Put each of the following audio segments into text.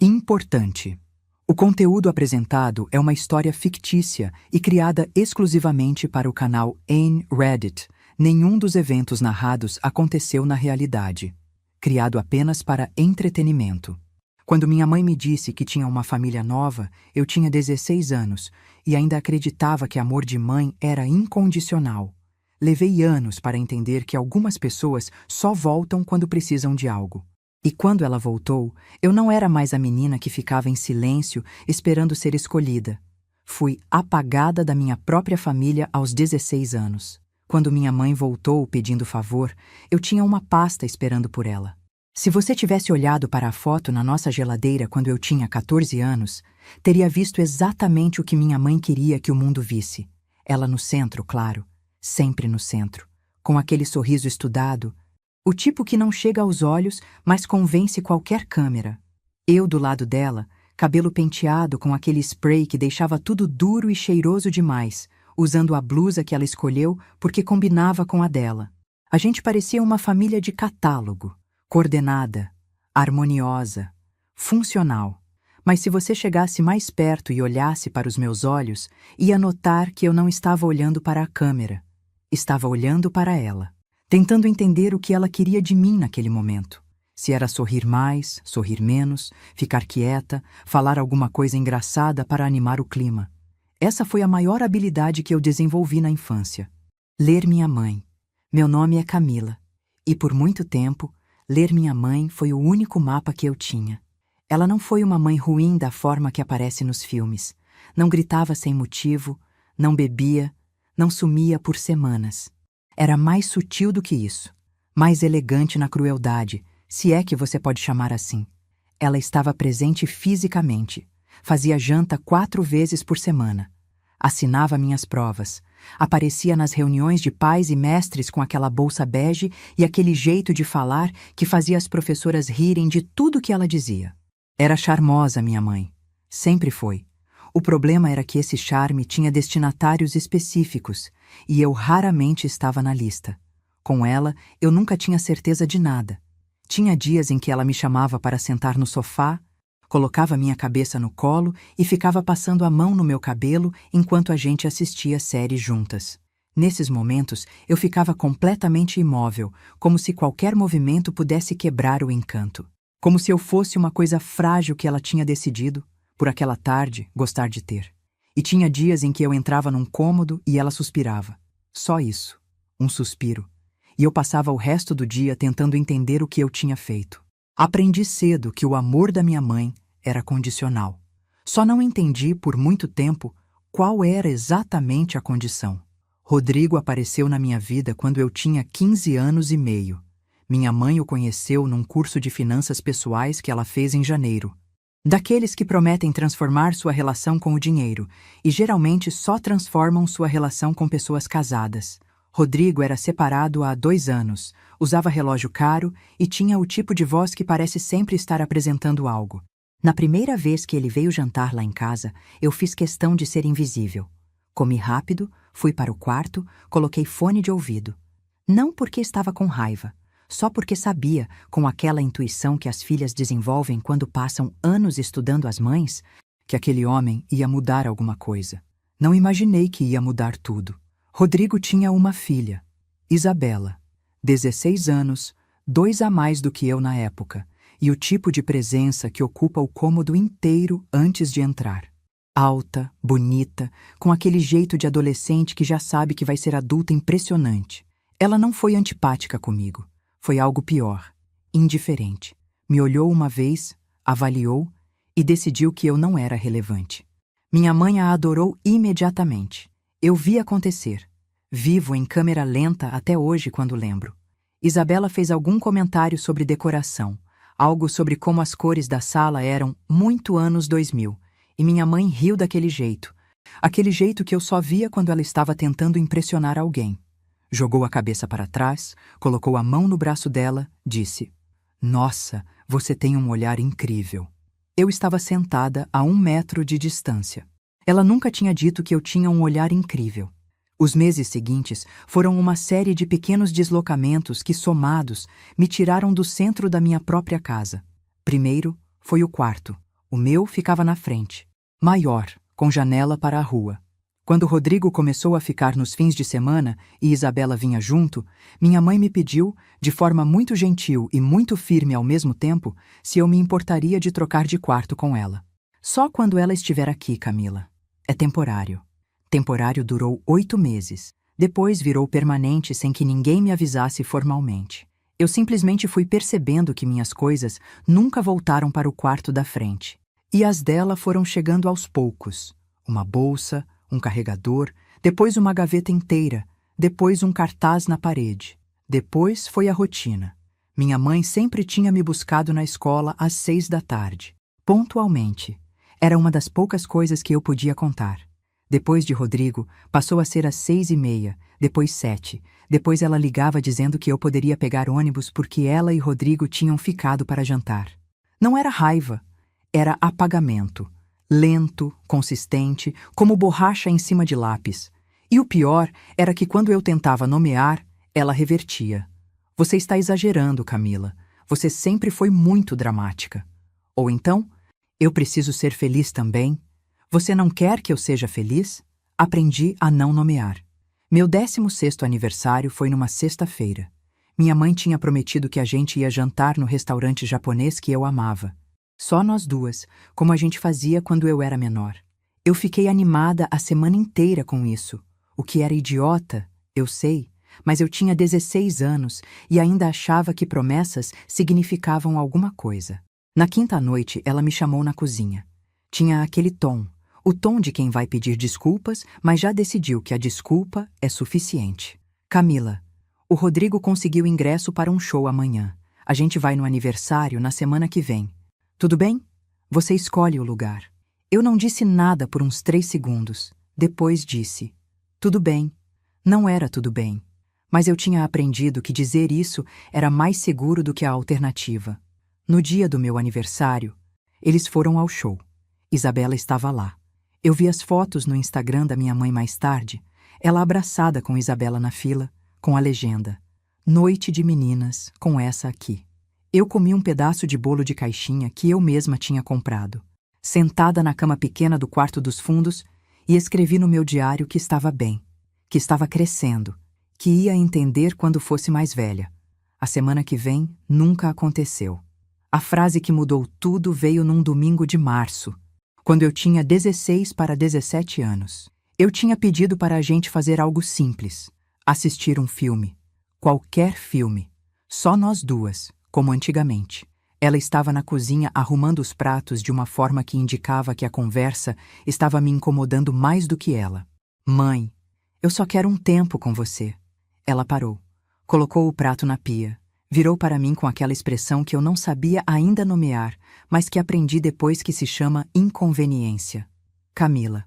Importante. O conteúdo apresentado é uma história fictícia e criada exclusivamente para o canal Ayn Reddit. Nenhum dos eventos narrados aconteceu na realidade. Criado apenas para entretenimento. Quando minha mãe me disse que tinha uma família nova, eu tinha 16 anos e ainda acreditava que amor de mãe era incondicional. Levei anos para entender que algumas pessoas só voltam quando precisam de algo. E quando ela voltou, eu não era mais a menina que ficava em silêncio esperando ser escolhida. Fui apagada da minha própria família aos 16 anos. Quando minha mãe voltou pedindo favor, eu tinha uma pasta esperando por ela. Se você tivesse olhado para a foto na nossa geladeira quando eu tinha 14 anos, teria visto exatamente o que minha mãe queria que o mundo visse. Ela no centro, claro, sempre no centro, com aquele sorriso estudado, o tipo que não chega aos olhos, mas convence qualquer câmera. Eu do lado dela, cabelo penteado com aquele spray que deixava tudo duro e cheiroso demais, usando a blusa que ela escolheu porque combinava com a dela. A gente parecia uma família de catálogo, coordenada, harmoniosa, funcional. Mas se você chegasse mais perto e olhasse para os meus olhos, ia notar que eu não estava olhando para a câmera. Estava olhando para ela, tentando entender o que ela queria de mim naquele momento. Se era sorrir mais, sorrir menos, ficar quieta, falar alguma coisa engraçada para animar o clima. Essa foi a maior habilidade que eu desenvolvi na infância. Ler minha mãe. Meu nome é Camila. E por muito tempo, ler minha mãe foi o único mapa que eu tinha. Ela não foi uma mãe ruim da forma que aparece nos filmes. Não gritava sem motivo, não bebia, não sumia por semanas. Era mais sutil do que isso, mais elegante na crueldade, se é que você pode chamar assim. Ela estava presente fisicamente, fazia janta 4 vezes por semana, assinava minhas provas, aparecia nas reuniões de pais e mestres com aquela bolsa bege e aquele jeito de falar que fazia as professoras rirem de tudo que ela dizia. Era charmosa minha mãe, sempre foi. O problema era que esse charme tinha destinatários específicos, e eu raramente estava na lista. Com ela, eu nunca tinha certeza de nada. Tinha dias em que ela me chamava para sentar no sofá, colocava minha cabeça no colo e ficava passando a mão no meu cabelo enquanto a gente assistia séries juntas. Nesses momentos, eu ficava completamente imóvel, como se qualquer movimento pudesse quebrar o encanto. Como se eu fosse uma coisa frágil que ela tinha decidido, por aquela tarde, gostar de ter. E tinha dias em que eu entrava num cômodo e ela suspirava. Só isso. Um suspiro. E eu passava o resto do dia tentando entender o que eu tinha feito. Aprendi cedo que o amor da minha mãe era condicional. Só não entendi, por muito tempo, qual era exatamente a condição. Rodrigo apareceu na minha vida quando eu tinha 15 anos e meio. Minha mãe o conheceu num curso de finanças pessoais que ela fez em janeiro. Daqueles que prometem transformar sua relação com o dinheiro e geralmente só transformam sua relação com pessoas casadas. Rodrigo era separado há 2 anos, usava relógio caro e tinha o tipo de voz que parece sempre estar apresentando algo. Na primeira vez que ele veio jantar lá em casa, eu fiz questão de ser invisível. Comi rápido, fui para o quarto, coloquei fone de ouvido. Não porque estava com raiva. Só porque sabia, com aquela intuição que as filhas desenvolvem quando passam anos estudando as mães, que aquele homem ia mudar alguma coisa. Não imaginei que ia mudar tudo. Rodrigo tinha uma filha, Isabela, 16 anos, 2 a mais do que eu na época, e o tipo de presença que ocupa o cômodo inteiro antes de entrar. Alta, bonita, com aquele jeito de adolescente que já sabe que vai ser adulta impressionante. Ela não foi antipática comigo. Foi algo pior, indiferente. Me olhou uma vez, avaliou e decidiu que eu não era relevante. Minha mãe a adorou imediatamente. Eu vi acontecer. Vivo em câmera lenta até hoje quando lembro. Isabela fez algum comentário sobre decoração, algo sobre como as cores da sala eram muito anos 2000, e minha mãe riu daquele jeito. Aquele jeito que eu só via quando ela estava tentando impressionar alguém. Jogou a cabeça para trás, colocou a mão no braço dela, disse: "Nossa, você tem um olhar incrível." Eu estava sentada a 1 metro de distância. Ela nunca tinha dito que eu tinha um olhar incrível. Os meses seguintes foram uma série de pequenos deslocamentos que, somados, me tiraram do centro da minha própria casa. Primeiro, foi o quarto, O meu ficava na frente, maior, com janela para a rua. Quando Rodrigo começou a ficar nos fins de semana e Isabela vinha junto, minha mãe me pediu, de forma muito gentil e muito firme ao mesmo tempo, se eu me importaria de trocar de quarto com ela. Só quando ela estiver aqui, Camila. É temporário. Temporário durou 8 meses. Depois virou permanente sem que ninguém me avisasse formalmente. Eu simplesmente fui percebendo que minhas coisas nunca voltaram para o quarto da frente. E as dela foram chegando aos poucos. Uma bolsa, um carregador, depois uma gaveta inteira, depois um cartaz na parede. Depois foi a rotina. Minha mãe sempre tinha me buscado na escola às 6 da tarde. Pontualmente. Era uma das poucas coisas que eu podia contar. Depois de Rodrigo, passou a ser às 6h30, depois 7. Depois ela ligava dizendo que eu poderia pegar ônibus porque ela e Rodrigo tinham ficado para jantar. Não era raiva, era apagamento. Lento, consistente, como borracha em cima de lápis. E o pior era que quando eu tentava nomear, ela revertia. Você está exagerando, Camila. Você sempre foi muito dramática. Ou então, eu preciso ser feliz também. Você não quer que eu seja feliz? Aprendi a não nomear. Meu 16º aniversário foi numa sexta-feira. Minha mãe tinha prometido que a gente ia jantar no restaurante japonês que eu amava. Só nós duas, como a gente fazia quando eu era menor. Eu fiquei animada a semana inteira com isso. O que era idiota, eu sei, mas eu tinha 16 anos e ainda achava que promessas significavam alguma coisa. Na quinta noite, ela me chamou na cozinha. Tinha aquele tom, o tom de quem vai pedir desculpas, mas já decidiu que a desculpa é suficiente. Camila, o Rodrigo conseguiu ingresso para um show amanhã. A gente vai no aniversário na semana que vem. Tudo bem? Você escolhe o lugar. Eu não disse nada por uns 3 segundos. Depois disse: tudo bem. Não era tudo bem. Mas eu tinha aprendido que dizer isso era mais seguro do que a alternativa. No dia do meu aniversário, eles foram ao show. Isabela estava lá. Eu vi as fotos no Instagram da minha mãe mais tarde, ela abraçada com Isabela na fila, com a legenda: Noite de meninas, com essa aqui. Eu comi um pedaço de bolo de caixinha que eu mesma tinha comprado, sentada na cama pequena do quarto dos fundos, e escrevi no meu diário que estava bem, que estava crescendo, que ia entender quando fosse mais velha. A semana que vem nunca aconteceu. A frase que mudou tudo veio num domingo de março, quando eu tinha 16 para 17 anos. Eu tinha pedido para a gente fazer algo simples, assistir um filme, qualquer filme, só nós duas, como antigamente. Ela estava na cozinha arrumando os pratos de uma forma que indicava que a conversa estava me incomodando mais do que ela. Mãe, eu só quero um tempo com você. Ela parou, colocou o prato na pia, virou para mim com aquela expressão que eu não sabia ainda nomear, mas que aprendi depois, que se chama inconveniência. Camila,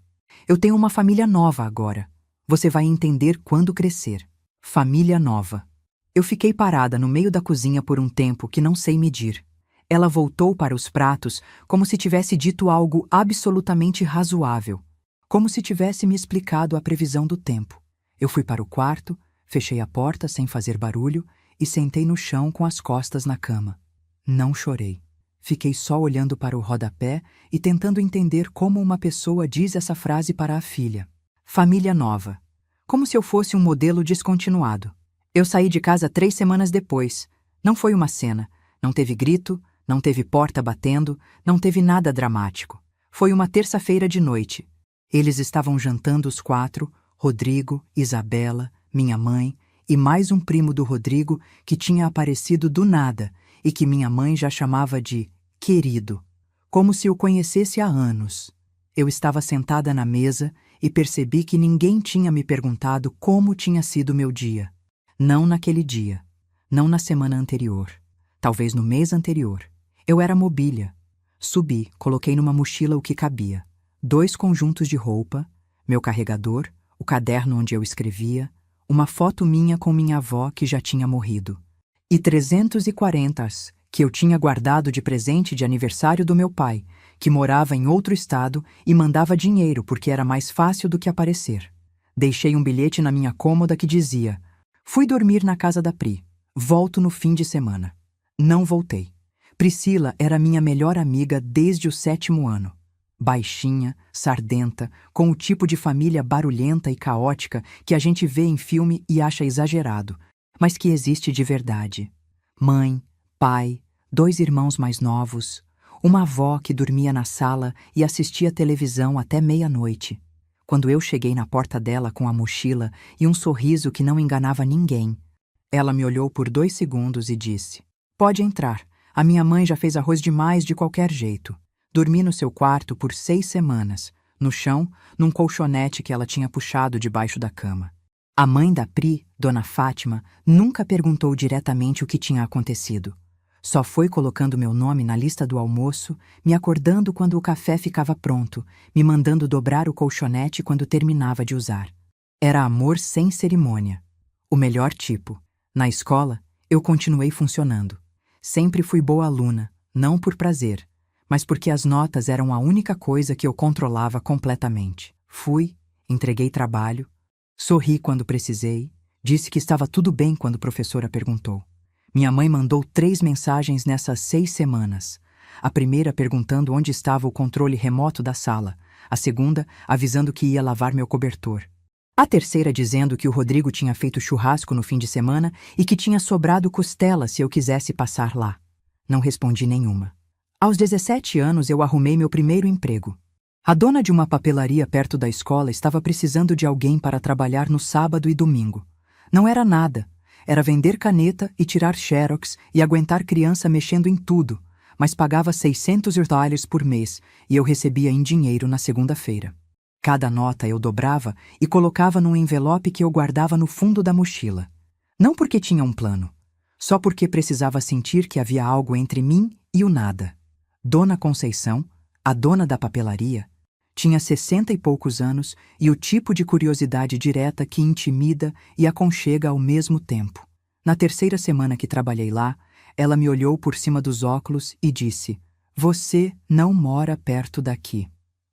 eu tenho uma família nova agora. Você vai entender quando crescer. Família nova. Eu fiquei parada no meio da cozinha por um tempo que não sei medir. Ela voltou para os pratos como se tivesse dito algo absolutamente razoável, como se tivesse me explicado a previsão do tempo. Eu fui para o quarto, fechei a porta sem fazer barulho e sentei no chão com as costas na cama. Não chorei. Fiquei só olhando para o rodapé e tentando entender como uma pessoa diz essa frase para a filha. Família nova. Como se eu fosse um modelo descontinuado. Eu saí de casa 3 semanas depois. Não foi uma cena. Não teve grito, não teve porta batendo, não teve nada dramático. Foi uma terça-feira de noite. Eles estavam jantando os 4, Rodrigo, Isabela, minha mãe e mais um primo do Rodrigo que tinha aparecido do nada e que minha mãe já chamava de querido, como se o conhecesse há anos. Eu estava sentada na mesa e percebi que ninguém tinha me perguntado como tinha sido meu dia. Não naquele dia, não na semana anterior, talvez no mês anterior. Eu era mobília. Subi, coloquei numa mochila o que cabia: 2 conjuntos de roupa, meu carregador, o caderno onde eu escrevia, uma foto minha com minha avó que já tinha morrido, e 340 que eu tinha guardado de presente de aniversário do meu pai, que morava em outro estado e mandava dinheiro porque era mais fácil do que aparecer. Deixei um bilhete na minha cômoda que dizia: fui dormir na casa da Pri. Volto no fim de semana. Não voltei. Priscila era minha melhor amiga desde o 7º ano. Baixinha, sardenta, com o tipo de família barulhenta e caótica que a gente vê em filme e acha exagerado, mas que existe de verdade. Mãe, pai, 2 irmãos mais novos, uma avó que dormia na sala e assistia televisão até meia-noite. Quando eu cheguei na porta dela com a mochila e um sorriso que não enganava ninguém, ela me olhou por 2 segundos e disse: "Pode entrar, a minha mãe já fez arroz demais de qualquer jeito." Dormi no seu quarto por 6 semanas, no chão, num colchonete que ela tinha puxado debaixo da cama. A mãe da Pri, Dona Fátima, nunca perguntou diretamente o que tinha acontecido. Só foi colocando meu nome na lista do almoço, me acordando quando o café ficava pronto, me mandando dobrar o colchonete quando terminava de usar. Era amor sem cerimônia. O melhor tipo. Na escola, eu continuei funcionando. Sempre fui boa aluna, não por prazer, mas porque as notas eram a única coisa que eu controlava completamente. Fui, entreguei trabalho, sorri quando precisei, disse que estava tudo bem quando a professora perguntou. Minha mãe mandou 3 mensagens nessas 6 semanas. A primeira perguntando onde estava o controle remoto da sala, a segunda avisando que ia lavar meu cobertor. A terceira dizendo que o Rodrigo tinha feito churrasco no fim de semana e que tinha sobrado costela se eu quisesse passar lá. Não respondi nenhuma. Aos 17 anos eu arrumei meu primeiro emprego. A dona de uma papelaria perto da escola estava precisando de alguém para trabalhar no sábado e domingo. Não era nada. Era vender caneta e tirar xerox e aguentar criança mexendo em tudo, mas pagava $600 por mês e eu recebia em dinheiro na segunda-feira. Cada nota eu dobrava e colocava num envelope que eu guardava no fundo da mochila. Não porque tinha um plano, só porque precisava sentir que havia algo entre mim e o nada. Dona Conceição, a dona da papelaria, tinha 60 e poucos anos e o tipo de curiosidade direta que intimida e aconchega ao mesmo tempo. Na terceira semana que trabalhei lá, ela me olhou por cima dos óculos e disse: "Você não mora perto daqui."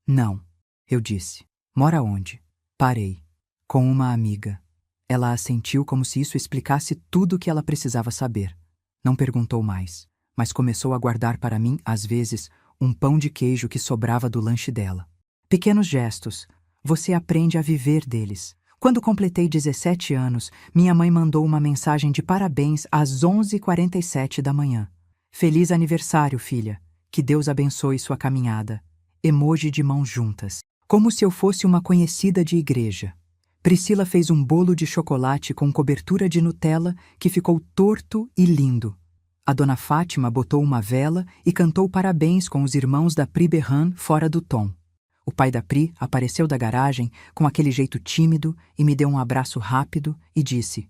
"Não." Eu disse. "Mora onde?" Parei. "Com uma amiga." Ela assentiu como se isso explicasse tudo o que ela precisava saber. Não perguntou mais, mas começou a guardar para mim, às vezes, um pão de queijo que sobrava do lanche dela. Pequenos gestos. Você aprende a viver deles. Quando completei 17 anos, minha mãe mandou uma mensagem de parabéns às 11h47 da manhã. "Feliz aniversário, filha. Que Deus abençoe sua caminhada." Emoji de mãos juntas. Como se eu fosse uma conhecida de igreja. Priscila fez um bolo de chocolate com cobertura de Nutella que ficou torto e lindo. A Dona Fátima botou uma vela e cantou parabéns com os irmãos da Pri berrando fora do tom. O pai da Pri apareceu da garagem com aquele jeito tímido e me deu um abraço rápido e disse: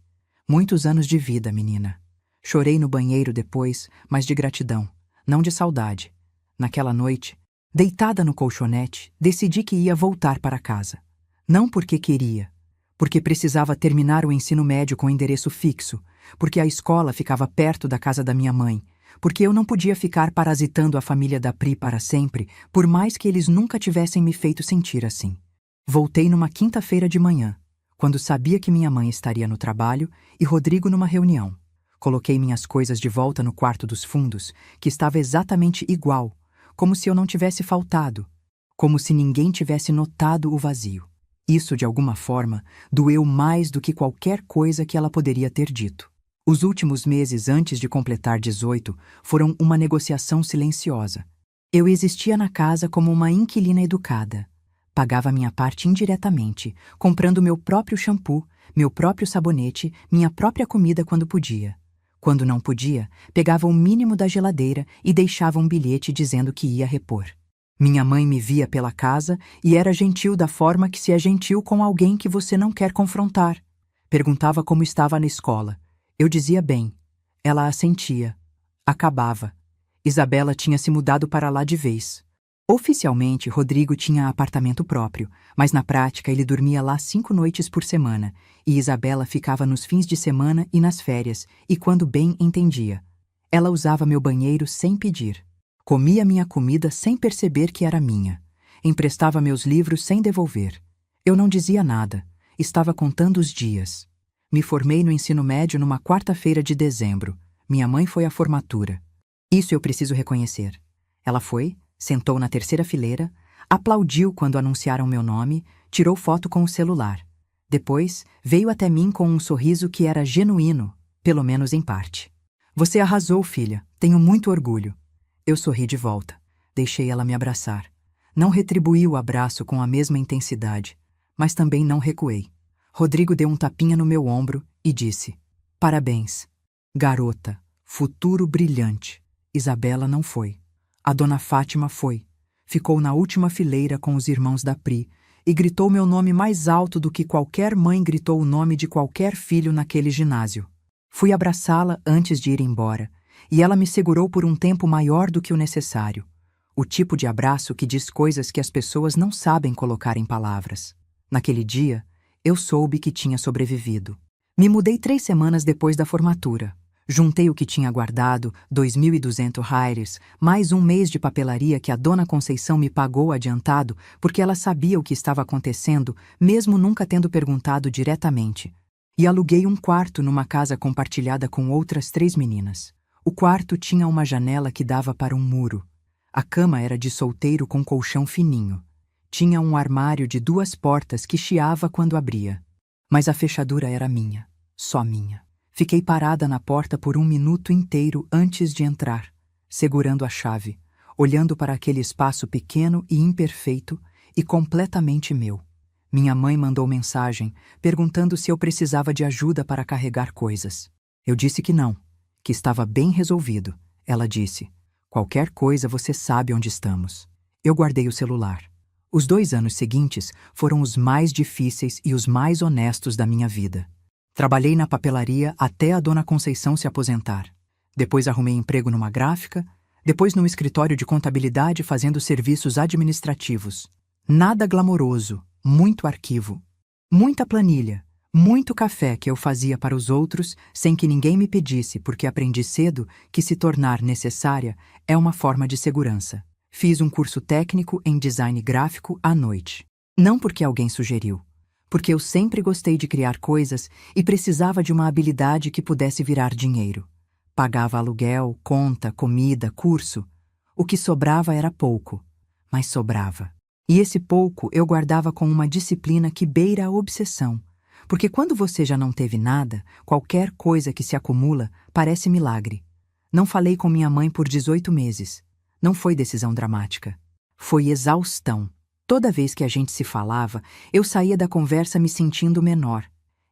"Muitos anos de vida, menina." Chorei no banheiro depois, mas de gratidão, não de saudade. Naquela noite, deitada no colchonete, decidi que ia voltar para casa. Não porque queria, porque precisava terminar o ensino médio com endereço fixo, porque a escola ficava perto da casa da minha mãe, porque eu não podia ficar parasitando a família da Pri para sempre, por mais que eles nunca tivessem me feito sentir assim. Voltei numa quinta-feira de manhã, quando sabia que minha mãe estaria no trabalho e Rodrigo numa reunião. Coloquei minhas coisas de volta no quarto dos fundos, que estava exatamente igual, como se eu não tivesse faltado, como se ninguém tivesse notado o vazio. Isso, de alguma forma, doeu mais do que qualquer coisa que ela poderia ter dito. Os últimos meses antes de completar 18 foram uma negociação silenciosa. Eu existia na casa como uma inquilina educada. Pagava minha parte indiretamente, comprando meu próprio shampoo, meu próprio sabonete, minha própria comida quando podia. Quando não podia, pegava o mínimo da geladeira e deixava um bilhete dizendo que ia repor. Minha mãe me via pela casa e era gentil da forma que se é gentil com alguém que você não quer confrontar. Perguntava como estava na escola. Eu dizia bem. Ela assentia. Acabava. Isabela tinha se mudado para lá de vez. Oficialmente, Rodrigo tinha apartamento próprio, mas na prática ele dormia lá 5 noites por semana, e Isabela ficava nos fins de semana e nas férias, e quando bem entendia. Ela usava meu banheiro sem pedir. Comia minha comida sem perceber que era minha. Emprestava meus livros sem devolver. Eu não dizia nada. Estava contando os dias. Me formei no ensino médio numa quarta-feira de dezembro. Minha mãe foi à formatura. Isso eu preciso reconhecer. Ela foi, sentou na terceira fileira, aplaudiu quando anunciaram meu nome, tirou foto com o celular. Depois, veio até mim com um sorriso que era genuíno, pelo menos em parte. Você arrasou, filha. Tenho muito orgulho. Eu sorri de volta. Deixei ela me abraçar. Não retribuí o abraço com a mesma intensidade, mas também não recuei. Rodrigo deu um tapinha no meu ombro e disse: Parabéns, garota, futuro brilhante. Isabela não foi. A dona Fátima foi. Ficou na última fileira com os irmãos da Pri e gritou meu nome mais alto do que qualquer mãe gritou o nome de qualquer filho naquele ginásio. Fui abraçá-la antes de ir embora, e ela me segurou por um tempo maior do que o necessário. O tipo de abraço que diz coisas que as pessoas não sabem colocar em palavras. Naquele dia, eu soube que tinha sobrevivido. Me mudei 3 semanas depois da formatura. Juntei o que tinha guardado, 2.200 reais, mais um mês de papelaria que a dona Conceição me pagou adiantado porque ela sabia o que estava acontecendo, mesmo nunca tendo perguntado diretamente. E aluguei um quarto numa casa compartilhada com outras 3 meninas. O quarto tinha uma janela que dava para um muro. A cama era de solteiro com colchão fininho. Tinha um armário de 2 portas que chiava quando abria. Mas a fechadura era minha, só minha. Fiquei parada na porta por 1 minuto inteiro antes de entrar, segurando a chave, olhando para aquele espaço pequeno e imperfeito e completamente meu. Minha mãe mandou mensagem, perguntando se eu precisava de ajuda para carregar coisas. Eu disse que não, que estava bem resolvido. Ela disse: qualquer coisa você sabe onde estamos. Eu guardei o celular. Os 2 anos seguintes foram os mais difíceis e os mais honestos da minha vida. Trabalhei na papelaria até a dona Conceição se aposentar. Depois arrumei emprego numa gráfica, depois num escritório de contabilidade fazendo serviços administrativos. Nada glamouroso, muito arquivo, muita planilha, muito café que eu fazia para os outros sem que ninguém me pedisse, porque aprendi cedo que se tornar necessária é uma forma de segurança. Fiz um curso técnico em design gráfico à noite. Não porque alguém sugeriu, porque eu sempre gostei de criar coisas e precisava de uma habilidade que pudesse virar dinheiro. Pagava aluguel, conta, comida, curso. O que sobrava era pouco, mas sobrava. E esse pouco eu guardava com uma disciplina que beira a obsessão. Porque quando você já não teve nada, qualquer coisa que se acumula parece milagre. Não falei com minha mãe por 18 meses. Não foi decisão dramática. Foi exaustão. Toda vez que a gente se falava, eu saía da conversa me sentindo menor.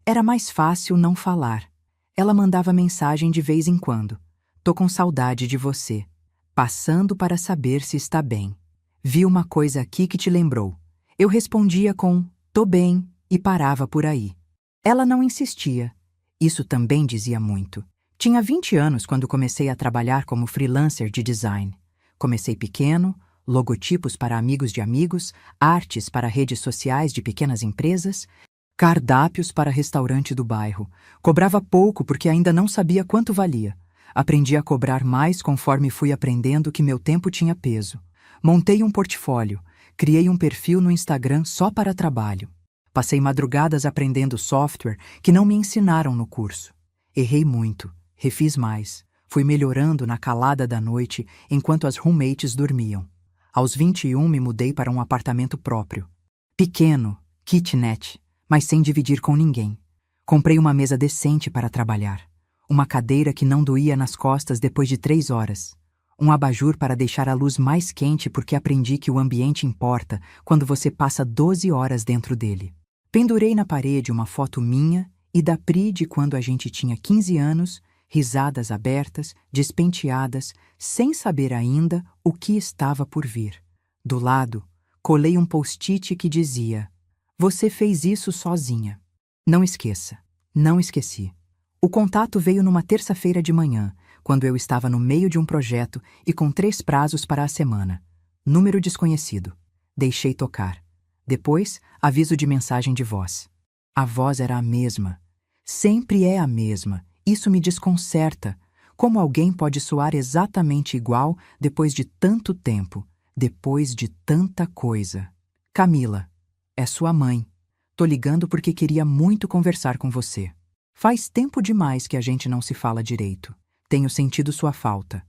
Era mais fácil não falar. Ela mandava mensagem de vez em quando. Tô com saudade de você. Passando para saber se está bem. Vi uma coisa aqui que te lembrou. Eu respondia com tô bem e parava por aí. Ela não insistia. Isso também dizia muito. Tinha 20 anos quando comecei a trabalhar como freelancer de design. Comecei pequeno, logotipos para amigos de amigos, artes para redes sociais de pequenas empresas, cardápios para restaurante do bairro. Cobrava pouco porque ainda não sabia quanto valia. Aprendi a cobrar mais conforme fui aprendendo que meu tempo tinha peso. Montei um portfólio, criei um perfil no Instagram só para trabalho. Passei madrugadas aprendendo software que não me ensinaram no curso. Errei muito, refiz mais. Fui melhorando na calada da noite enquanto as roommates dormiam. Aos 21 me mudei para um apartamento próprio. Pequeno, kitnet, mas sem dividir com ninguém. Comprei uma mesa decente para trabalhar. Uma cadeira que não doía nas costas depois de 3 horas. Um abajur para deixar a luz mais quente porque aprendi que o ambiente importa quando você passa 12 horas dentro dele. Pendurei na parede uma foto minha e da Pri de quando a gente tinha 15 anos, risadas abertas, despenteadas, sem saber ainda o que estava por vir. Do lado, colei um post-it que dizia: você fez isso sozinha. Não esqueça. Não esqueci. O contato veio numa terça-feira de manhã, quando eu estava no meio de um projeto e com 3 prazos para a semana. Número desconhecido. Deixei tocar. Depois, aviso de mensagem de voz. A voz era a mesma. Sempre é a mesma. Isso me desconcerta. Como alguém pode soar exatamente igual depois de tanto tempo, depois de tanta coisa? Camila, é sua mãe. Tô ligando porque queria muito conversar com você. Faz tempo demais que a gente não se fala direito. Tenho sentido sua falta.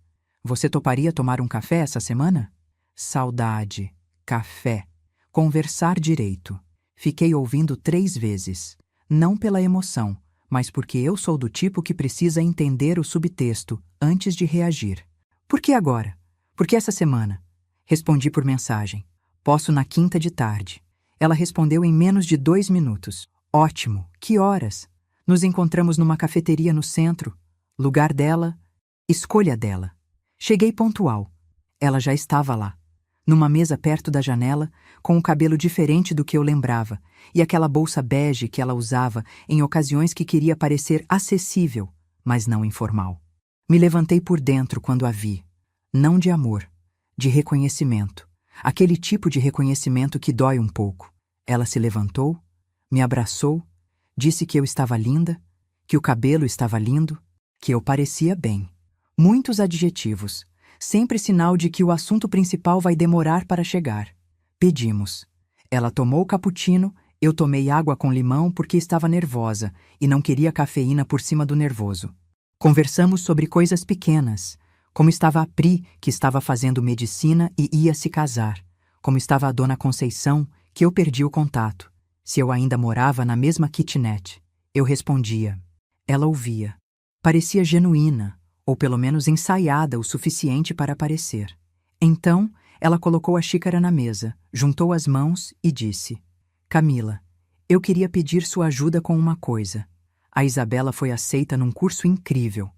Você toparia tomar um café essa semana? Saudade. Café. Conversar direito. Fiquei ouvindo 3 vezes. Não pela emoção, mas porque eu sou do tipo que precisa entender o subtexto antes de reagir. Por que agora? Por que essa semana? Respondi por mensagem. Posso na quinta de tarde. Ela respondeu em menos de 2 minutos. Ótimo. Que horas? Nos encontramos numa cafeteria no centro. Lugar dela, escolha dela. Cheguei pontual. Ela já estava lá, numa mesa perto da janela, com um cabelo diferente do que eu lembrava, e aquela bolsa bege que ela usava em ocasiões que queria parecer acessível, mas não informal. Me levantei por dentro quando a vi. Não de amor, de reconhecimento. Aquele tipo de reconhecimento que dói um pouco. Ela se levantou, me abraçou, disse que eu estava linda, que o cabelo estava lindo, que eu parecia bem. Muitos adjetivos, sempre sinal de que o assunto principal vai demorar para chegar. Pedimos. Ela tomou o cappuccino, eu tomei água com limão porque estava nervosa e não queria cafeína por cima do nervoso. Conversamos sobre coisas pequenas, como estava a Pri, que estava fazendo medicina e ia se casar, como estava a Dona Conceição, que eu perdi o contato, se eu ainda morava na mesma kitnet. Eu respondia. Ela ouvia. Parecia genuína, ou pelo menos ensaiada o suficiente para parecer. Então, ela colocou a xícara na mesa, juntou as mãos e disse: Camila, eu queria pedir sua ajuda com uma coisa. A Isabela foi aceita num curso incrível.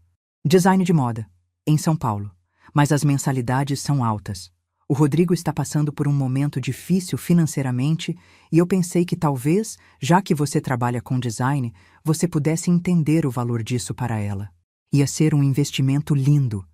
Design de moda, em São Paulo. Mas as mensalidades são altas. O Rodrigo está passando por um momento difícil financeiramente e eu pensei que talvez, já que você trabalha com design, você pudesse entender o valor disso para ela. Ia ser um investimento lindo.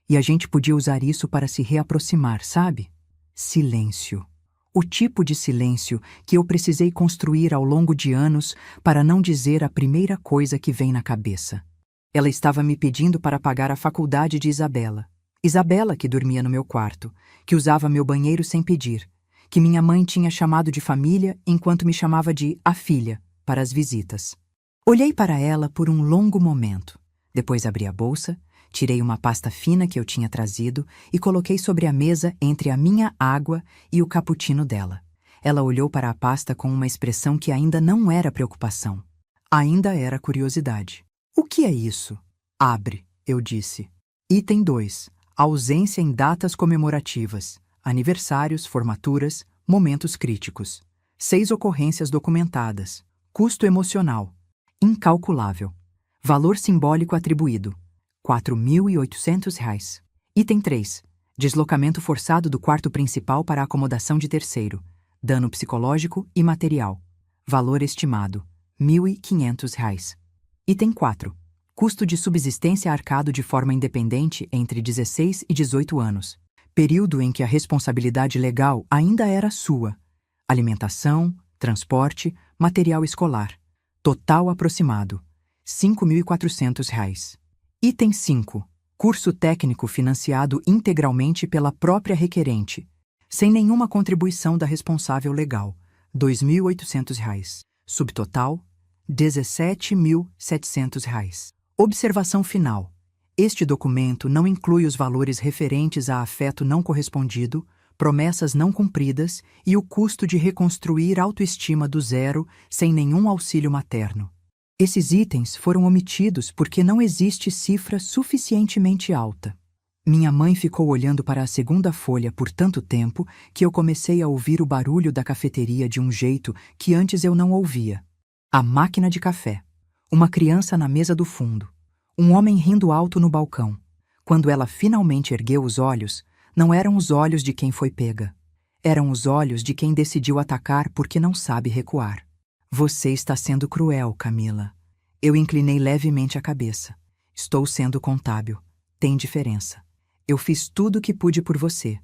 E a gente podia usar isso para se reaproximar, sabe? Silêncio. O tipo de silêncio que eu precisei construir ao longo de anos para não dizer a primeira coisa que vem na cabeça. Ela estava me pedindo para pagar a faculdade de Isabela. Isabela, que dormia no meu quarto, que usava meu banheiro sem pedir, que minha mãe tinha chamado de família enquanto me chamava de a filha, para as visitas. Olhei para ela por um longo momento. Depois abri a bolsa, tirei uma pasta fina que eu tinha trazido e coloquei sobre a mesa entre a minha água e o cappuccino dela. Ela olhou para a pasta com uma expressão que ainda não era preocupação. Ainda era curiosidade. O que é isso? Abre, eu disse. Item 2. Ausência em datas comemorativas, aniversários, formaturas, momentos críticos. 6 ocorrências documentadas. Custo emocional. Incalculável. Valor simbólico atribuído. R$ 4.800. Item 3. Deslocamento forçado do quarto principal para a acomodação de terceiro. Dano psicológico e material. Valor estimado. R$ 1.500. Item 4. Custo de subsistência arcado de forma independente entre 16 e 18 anos. Período em que a responsabilidade legal ainda era sua. Alimentação, transporte, material escolar. Total aproximado. R$ 5.400. Item 5. Curso técnico financiado integralmente pela própria requerente, sem nenhuma contribuição da responsável legal. R$ 2.800. Subtotal, R$ 17.700. Observação final. Este documento não inclui os valores referentes a afeto não correspondido, promessas não cumpridas e o custo de reconstruir autoestima do zero sem nenhum auxílio materno. Esses itens foram omitidos porque não existe cifra suficientemente alta. Minha mãe ficou olhando para a segunda folha por tanto tempo que eu comecei a ouvir o barulho da cafeteria de um jeito que antes eu não ouvia. A máquina de café. Uma criança na mesa do fundo. Um homem rindo alto no balcão. Quando ela finalmente ergueu os olhos, não eram os olhos de quem foi pega. Eram os olhos de quem decidiu atacar porque não sabe recuar. Você está sendo cruel, Camila. Eu inclinei levemente a cabeça. Estou sendo contábil. Tem diferença. Eu fiz tudo o que pude por você.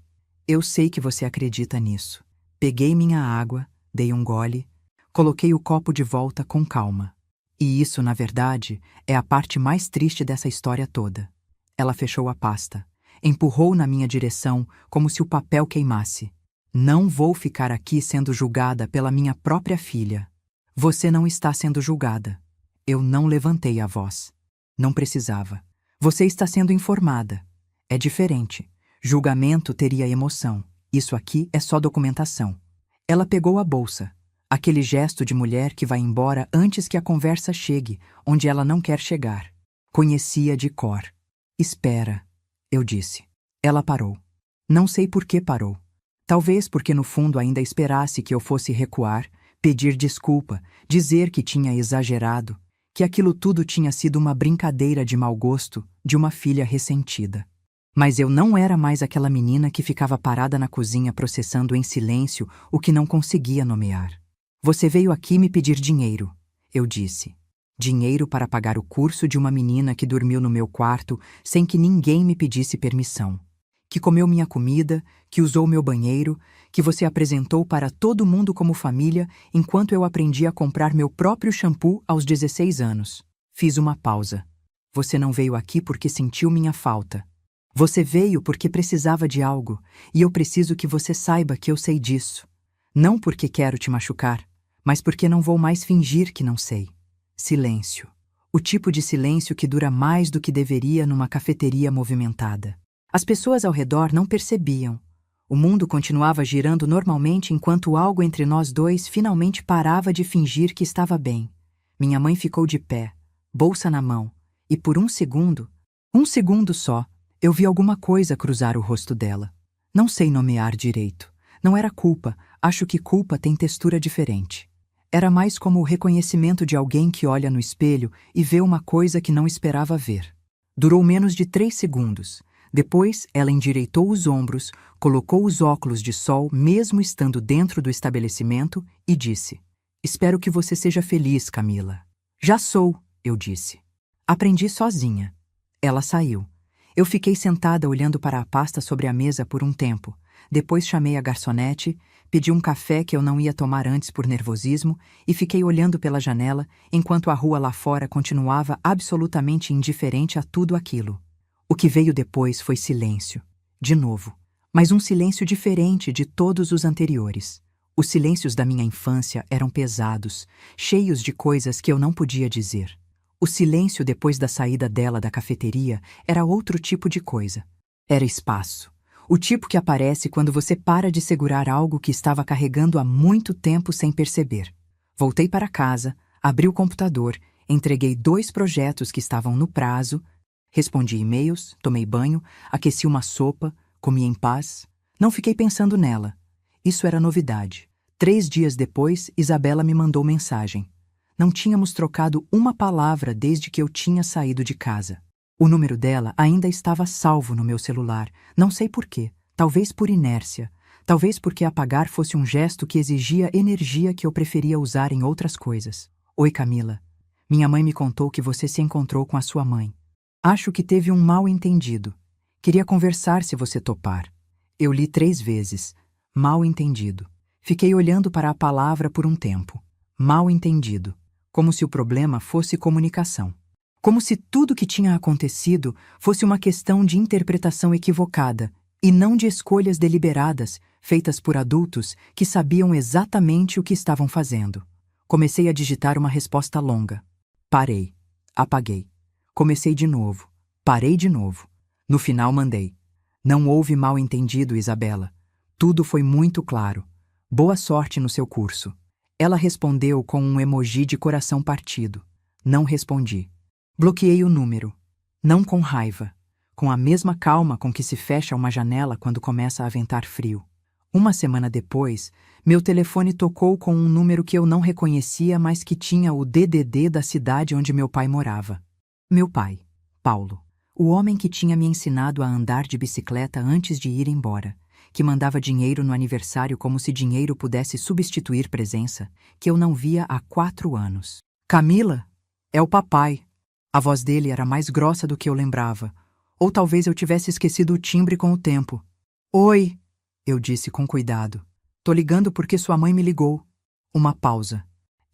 Eu sei que você acredita nisso. Peguei minha água, dei um gole, coloquei o copo de volta com calma. E isso, na verdade, é a parte mais triste dessa história toda. Ela fechou a pasta, empurrou na minha direção como se o papel queimasse. Não vou ficar aqui sendo julgada pela minha própria filha. Você não está sendo julgada. Eu não levantei a voz. Não precisava. Você está sendo informada. É diferente. Julgamento teria emoção. Isso aqui é só documentação. Ela pegou a bolsa. Aquele gesto de mulher que vai embora antes que a conversa chegue, onde ela não quer chegar. Conhecia de cor. Espera, eu disse. Ela parou. Não sei por que parou. Talvez porque no fundo ainda esperasse que eu fosse recuar, pedir desculpa, dizer que tinha exagerado, que aquilo tudo tinha sido uma brincadeira de mau gosto de uma filha ressentida. Mas eu não era mais aquela menina que ficava parada na cozinha processando em silêncio o que não conseguia nomear. Você veio aqui me pedir dinheiro, eu disse. Dinheiro para pagar o curso de uma menina que dormiu no meu quarto sem que ninguém me pedisse permissão. Que comeu minha comida, que usou meu banheiro, que você apresentou para todo mundo como família enquanto eu aprendi a comprar meu próprio shampoo aos 16 anos. Fiz uma pausa. Você não veio aqui porque sentiu minha falta. Você veio porque precisava de algo, e eu preciso que você saiba que eu sei disso. Não porque quero te machucar, mas porque não vou mais fingir que não sei. Silêncio. O tipo de silêncio que dura mais do que deveria numa cafeteria movimentada. As pessoas ao redor não percebiam. O mundo continuava girando normalmente enquanto algo entre nós dois finalmente parava de fingir que estava bem. Minha mãe ficou de pé, bolsa na mão, e por um segundo só, eu vi alguma coisa cruzar o rosto dela. Não sei nomear direito. Não era culpa, acho que culpa tem textura diferente. Era mais como o reconhecimento de alguém que olha no espelho e vê uma coisa que não esperava ver. Durou menos de 3 segundos. Depois, ela endireitou os ombros, colocou os óculos de sol mesmo estando dentro do estabelecimento e disse: Espero que você seja feliz, Camila. Já sou, eu disse. Aprendi sozinha. Ela saiu. Eu fiquei sentada olhando para a pasta sobre a mesa por um tempo. Depois chamei a garçonete, pedi um café que eu não ia tomar antes por nervosismo e fiquei olhando pela janela enquanto a rua lá fora continuava absolutamente indiferente a tudo aquilo. O que veio depois foi silêncio. De novo. Mas um silêncio diferente de todos os anteriores. Os silêncios da minha infância eram pesados, cheios de coisas que eu não podia dizer. O silêncio depois da saída dela da cafeteria era outro tipo de coisa. Era espaço. O tipo que aparece quando você para de segurar algo que estava carregando há muito tempo sem perceber. Voltei para casa, abri o computador, entreguei 2 projetos que estavam no prazo, respondi e-mails, tomei banho, aqueci uma sopa, comi em paz. Não fiquei pensando nela. Isso era novidade. 3 dias depois, Isabela me mandou mensagem. Não tínhamos trocado uma palavra desde que eu tinha saído de casa. O número dela ainda estava salvo no meu celular. Não sei por quê. Talvez por inércia. Talvez porque apagar fosse um gesto que exigia energia que eu preferia usar em outras coisas. Oi, Camila. Minha mãe me contou que você se encontrou com a sua mãe. Acho que teve um mal-entendido. Queria conversar se você topar. Eu li 3 vezes. Mal-entendido. Fiquei olhando para a palavra por um tempo. Mal-entendido. Como se o problema fosse comunicação. Como se tudo que tinha acontecido fosse uma questão de interpretação equivocada e não de escolhas deliberadas, feitas por adultos que sabiam exatamente o que estavam fazendo. Comecei a digitar uma resposta longa. Parei. Apaguei. Comecei de novo. Parei de novo. No final mandei. Não houve mal-entendido, Isabela. Tudo foi muito claro. Boa sorte no seu curso. Ela respondeu com um emoji de coração partido. Não respondi. Bloqueei o número. Não com raiva. Com a mesma calma com que se fecha uma janela quando começa a ventar frio. Uma semana depois, meu telefone tocou com um número que eu não reconhecia, mas que tinha o DDD da cidade onde meu pai morava. Meu pai, Paulo. O homem que tinha me ensinado a andar de bicicleta antes de ir embora. Que mandava dinheiro no aniversário como se dinheiro pudesse substituir presença, que eu não via há 4 anos. Camila? É o papai. A voz dele era mais grossa do que eu lembrava. Ou talvez eu tivesse esquecido o timbre com o tempo. Oi, eu disse com cuidado. Tô ligando porque sua mãe me ligou. Uma pausa.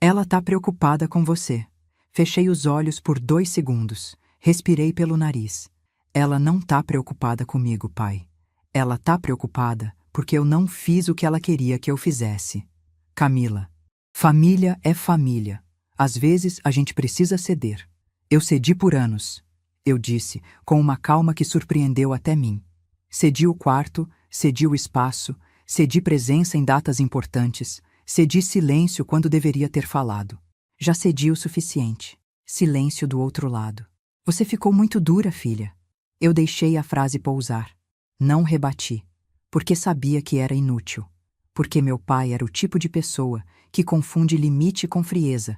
Ela tá preocupada com você. Fechei os olhos por 2 segundos. Respirei pelo nariz. Ela não tá preocupada comigo, pai. Ela tá preocupada porque eu não fiz o que ela queria que eu fizesse. Camila. Família é família. Às vezes a gente precisa ceder. Eu cedi por anos. eu disse, com uma calma que surpreendeu até mim. Cedi o quarto, cedi o espaço, cedi presença em datas importantes, cedi silêncio quando deveria ter falado. Já cedi o suficiente. Silêncio do outro lado. Você ficou muito dura, filha. Eu deixei a frase pousar. Não rebati, porque sabia que era inútil. Porque meu pai era o tipo de pessoa que confunde limite com frieza,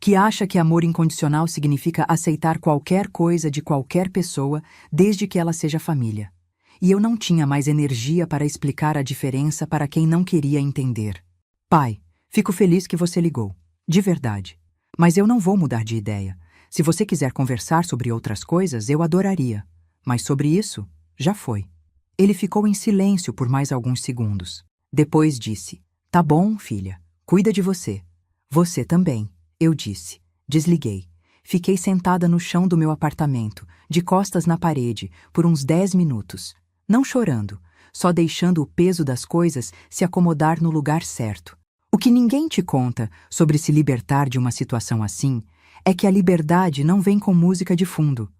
que acha que amor incondicional significa aceitar qualquer coisa de qualquer pessoa desde que ela seja família. E eu não tinha mais energia para explicar a diferença para quem não queria entender. Pai, fico feliz que você ligou. De verdade. Mas eu não vou mudar de ideia. Se você quiser conversar sobre outras coisas, eu adoraria. Mas sobre isso, já foi. Ele ficou em silêncio por mais alguns segundos. Depois disse: Tá bom, filha. Cuida de você. Você também, eu disse. Desliguei. Fiquei sentada no chão do meu apartamento, de costas na parede, por uns 10 minutos. Não chorando, só deixando o peso das coisas se acomodar no lugar certo. O que ninguém te conta sobre se libertar de uma situação assim é que a liberdade não vem com música de fundo.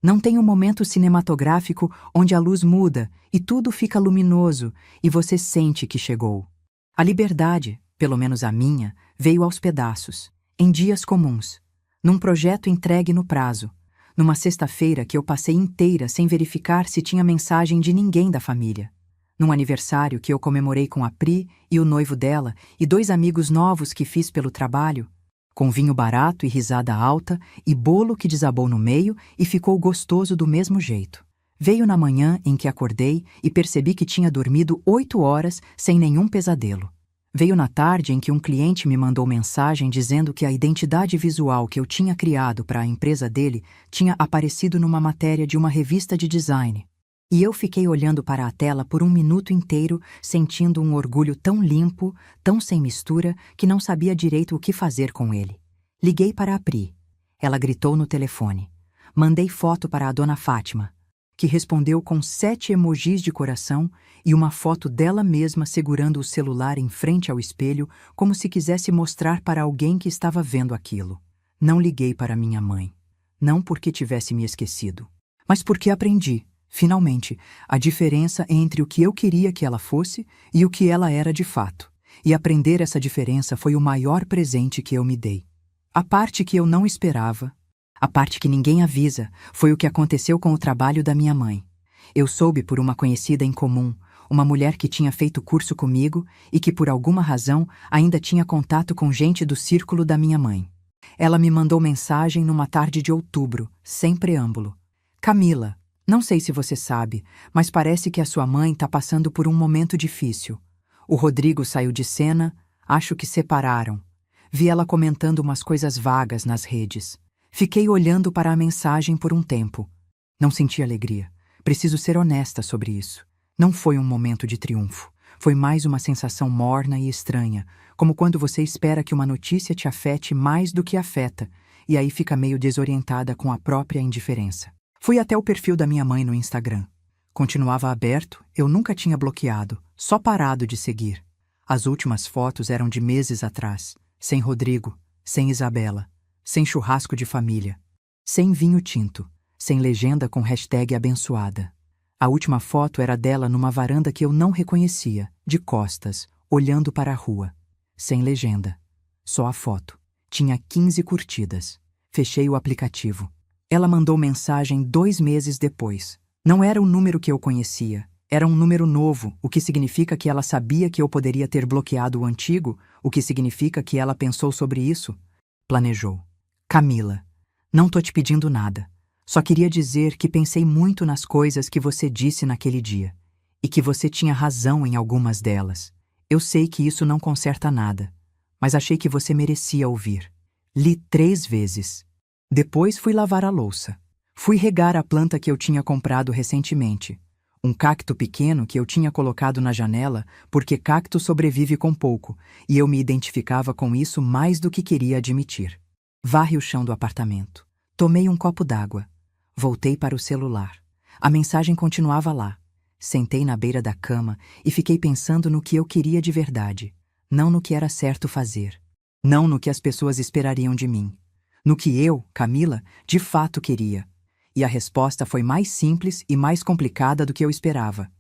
Não tem um momento cinematográfico onde a luz muda e tudo fica luminoso e você sente que chegou. A liberdade, pelo menos a minha, veio aos pedaços, em dias comuns, num projeto entregue no prazo, numa sexta-feira que eu passei inteira sem verificar se tinha mensagem de ninguém da família. Num aniversário que eu comemorei com a Pri e o noivo dela e 2 amigos novos que fiz pelo trabalho, com vinho barato e risada alta e bolo que desabou no meio e ficou gostoso do mesmo jeito. Veio na manhã em que acordei e percebi que tinha dormido 8 horas sem nenhum pesadelo. Veio na tarde em que um cliente me mandou mensagem dizendo que a identidade visual que eu tinha criado para a empresa dele tinha aparecido numa matéria de uma revista de design. E eu fiquei olhando para a tela por um minuto inteiro, sentindo um orgulho tão limpo, tão sem mistura, que não sabia direito o que fazer com ele. Liguei para a Pri. Ela gritou no telefone. Mandei foto para a dona Fátima, que respondeu com 7 emojis de coração e uma foto dela mesma segurando o celular em frente ao espelho, como se quisesse mostrar para alguém que estava vendo aquilo. Não liguei para minha mãe. Não porque tivesse me esquecido, mas porque aprendi. Finalmente, a diferença entre o que eu queria que ela fosse e o que ela era de fato. E aprender essa diferença foi o maior presente que eu me dei. A parte que eu não esperava, a parte que ninguém avisa, foi o que aconteceu com o trabalho da minha mãe. Eu soube por uma conhecida em comum, uma mulher que tinha feito curso comigo e que por alguma razão ainda tinha contato com gente do círculo da minha mãe. Ela me mandou mensagem numa tarde de outubro, sem preâmbulo. Camila, não sei se você sabe, mas parece que a sua mãe está passando por um momento difícil. O Rodrigo saiu de cena, acho que separaram. Vi ela comentando umas coisas vagas nas redes. Fiquei olhando para a mensagem por um tempo. Não senti alegria. Preciso ser honesta sobre isso. Não foi um momento de triunfo. Foi mais uma sensação morna e estranha, como quando você espera que uma notícia te afete mais do que afeta, e aí fica meio desorientada com a própria indiferença. Fui até o perfil da minha mãe no Instagram. Continuava aberto, eu nunca tinha bloqueado, só parado de seguir. As últimas fotos eram de meses atrás, sem Rodrigo, sem Isabela, sem churrasco de família, sem vinho tinto, sem legenda com hashtag abençoada. A última foto era dela numa varanda que eu não reconhecia, de costas, olhando para a rua. Sem legenda. Só a foto. Tinha 15 curtidas. Fechei o aplicativo. Ela mandou mensagem 2 meses depois. Não era o número que eu conhecia. Era um número novo, o que significa que ela sabia que eu poderia ter bloqueado o antigo, o que significa que ela pensou sobre isso. Planejou. Camila, não tô te pedindo nada. Só queria dizer que pensei muito nas coisas que você disse naquele dia. E que você tinha razão em algumas delas. Eu sei que isso não conserta nada, mas achei que você merecia ouvir. Li 3 vezes. Depois fui lavar a louça. Fui regar a planta que eu tinha comprado recentemente. Um cacto pequeno que eu tinha colocado na janela porque cacto sobrevive com pouco, e eu me identificava com isso mais do que queria admitir. Varre o chão do apartamento. Tomei um copo d'água. Voltei para o celular. A mensagem continuava lá. Sentei na beira da cama e fiquei pensando no que eu queria de verdade, não no que era certo fazer, não no que as pessoas esperariam de mim. No que eu, Camila, de fato queria. E a resposta foi mais simples e mais complicada do que eu esperava.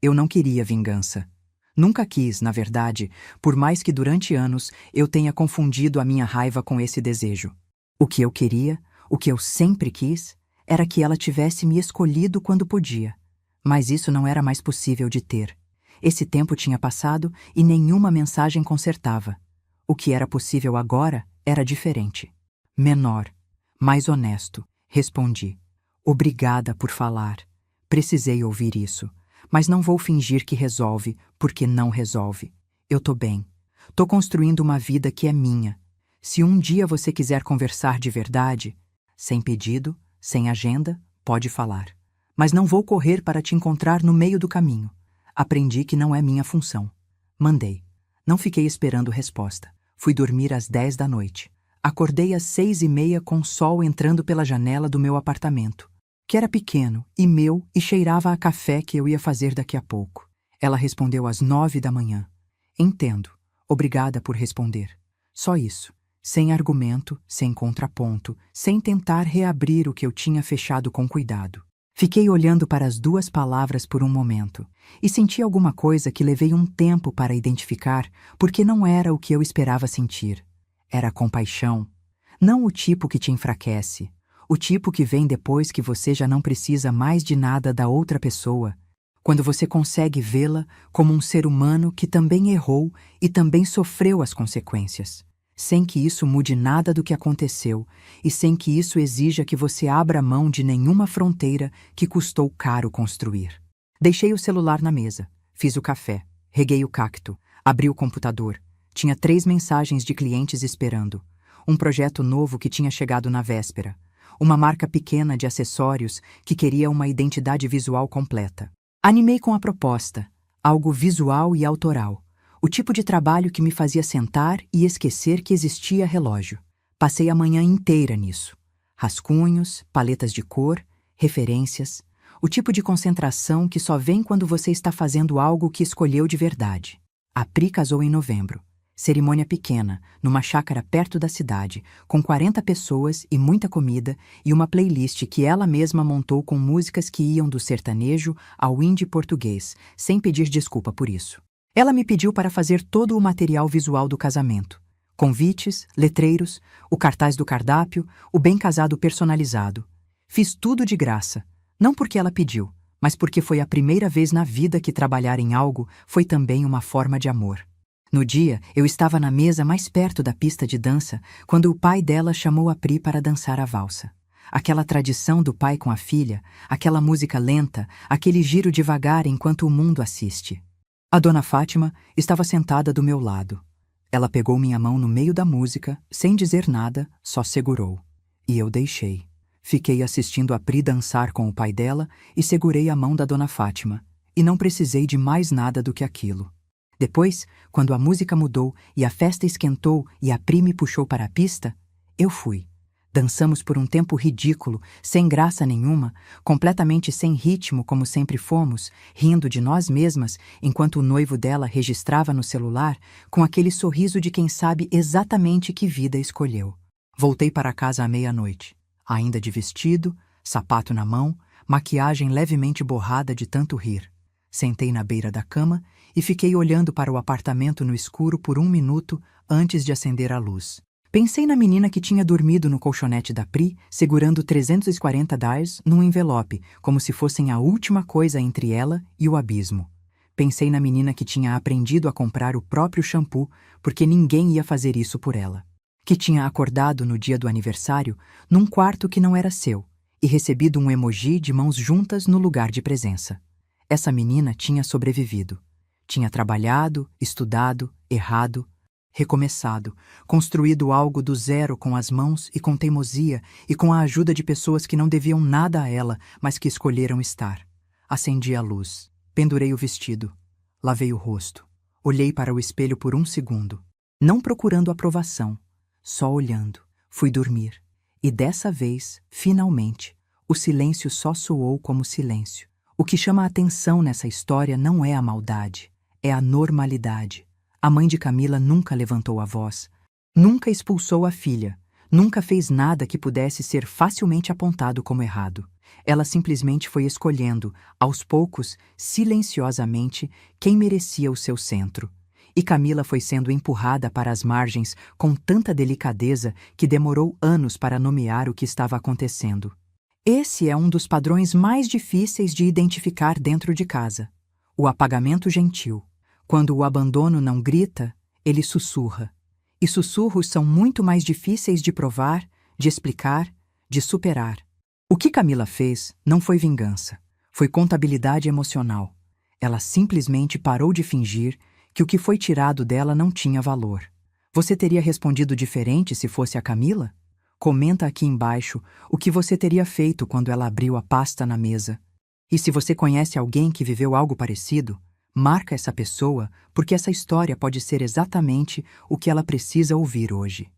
Eu não queria vingança. Nunca quis, na verdade, por mais que durante anos eu tenha confundido a minha raiva com esse desejo. O que eu queria, o que eu sempre quis, era que ela tivesse me escolhido quando podia. Mas isso não era mais possível de ter. Esse tempo tinha passado e nenhuma mensagem consertava. O que era possível agora era diferente. Menor, mais honesto, respondi. Obrigada por falar. Precisei ouvir isso. Mas não vou fingir que resolve, porque não resolve. Eu tô bem. Tô construindo uma vida que é minha. Se um dia você quiser conversar de verdade, sem pedido, sem agenda, pode falar. Mas não vou correr para te encontrar no meio do caminho. Aprendi que não é minha função. Mandei. Não fiquei esperando resposta. Fui dormir às 10 da noite. Acordei às 6:30 com o sol entrando pela janela do meu apartamento, que era pequeno e meu e cheirava a café que eu ia fazer daqui a pouco. Ela respondeu às 9 da manhã. Entendo. Obrigada por responder. Só isso. Sem argumento, sem contraponto, sem tentar reabrir o que eu tinha fechado com cuidado. Fiquei olhando para as duas palavras por um momento e senti alguma coisa que levei um tempo para identificar porque não era o que eu esperava sentir. Era compaixão. Não o tipo que te enfraquece, o tipo que vem depois que você já não precisa mais de nada da outra pessoa, quando você consegue vê-la como um ser humano que também errou e também sofreu as consequências, sem que isso mude nada do que aconteceu e sem que isso exija que você abra mão de nenhuma fronteira que custou caro construir. Deixei o celular na mesa, fiz o café, reguei o cacto, abri o computador. Tinha 3 mensagens de clientes esperando. Um projeto novo que tinha chegado na véspera. Uma marca pequena de acessórios que queria uma identidade visual completa. Animei com a proposta, algo visual e autoral. O tipo de trabalho que me fazia sentar e esquecer que existia relógio. Passei a manhã inteira nisso. Rascunhos, paletas de cor, referências. O tipo de concentração que só vem quando você está fazendo algo que escolheu de verdade. A Pri casou em novembro. Cerimônia pequena, numa chácara perto da cidade, com 40 pessoas e muita comida e uma playlist que ela mesma montou com músicas que iam do sertanejo ao indie português, sem pedir desculpa por isso. Ela me pediu para fazer todo o material visual do casamento. Convites, letreiros, o cartaz do cardápio, o bem casado personalizado. Fiz tudo de graça, não porque ela pediu, mas porque foi a primeira vez na vida que trabalhar em algo foi também uma forma de amor. No dia, eu estava na mesa mais perto da pista de dança quando o pai dela chamou a Pri para dançar a valsa. Aquela tradição do pai com a filha, aquela música lenta, aquele giro devagar enquanto o mundo assiste. A dona Fátima estava sentada do meu lado. Ela pegou minha mão no meio da música, sem dizer nada, só segurou. E eu deixei. Fiquei assistindo a Pri dançar com o pai dela e segurei a mão da dona Fátima. E não precisei de mais nada do que aquilo. Depois, quando a música mudou e a festa esquentou e a Pri me puxou para a pista, eu fui. Dançamos por um tempo ridículo, sem graça nenhuma, completamente sem ritmo como sempre fomos, rindo de nós mesmas, enquanto o noivo dela registrava no celular com aquele sorriso de quem sabe exatamente que vida escolheu. Voltei para casa à meia-noite, ainda de vestido, sapato na mão, maquiagem levemente borrada de tanto rir. Sentei na beira da cama e fiquei olhando para o apartamento no escuro por 1 minuto antes de acender a luz. Pensei na menina que tinha dormido no colchonete da Pri, segurando $340 num envelope, como se fossem a última coisa entre ela e o abismo. Pensei na menina que tinha aprendido a comprar o próprio shampoo, porque ninguém ia fazer isso por ela. Que tinha acordado no dia do aniversário num quarto que não era seu e recebido um emoji de mãos juntas no lugar de presença. Essa menina tinha sobrevivido. Tinha trabalhado, estudado, errado, recomeçado, construído algo do zero com as mãos e com teimosia e com a ajuda de pessoas que não deviam nada a ela, mas que escolheram estar. Acendi a luz, pendurei o vestido, lavei o rosto, olhei para o espelho por 1 segundo, não procurando aprovação, só olhando. Fui dormir. E dessa vez, finalmente, o silêncio só soou como silêncio. O que chama a atenção nessa história não é a maldade, é a normalidade. A mãe de Camila nunca levantou a voz, nunca expulsou a filha, Nunca fez nada que pudesse ser facilmente apontado como errado. Ela simplesmente foi escolhendo, aos poucos, silenciosamente, quem merecia o seu centro. E Camila foi sendo empurrada para as margens com tanta delicadeza que demorou anos para nomear o que estava acontecendo. Esse é um dos padrões mais difíceis de identificar dentro de casa: o apagamento gentil. Quando o abandono não grita, ele sussurra. E sussurros são muito mais difíceis de provar, de explicar, de superar. O que Camila fez não foi vingança, foi contabilidade emocional. Ela simplesmente parou de fingir que o que foi tirado dela não tinha valor. Você teria respondido diferente se fosse a Camila? Comenta aqui embaixo o que você teria feito quando ela abriu a pasta na mesa. E se você conhece alguém que viveu algo parecido, marca essa pessoa, porque essa história pode ser exatamente o que ela precisa ouvir hoje.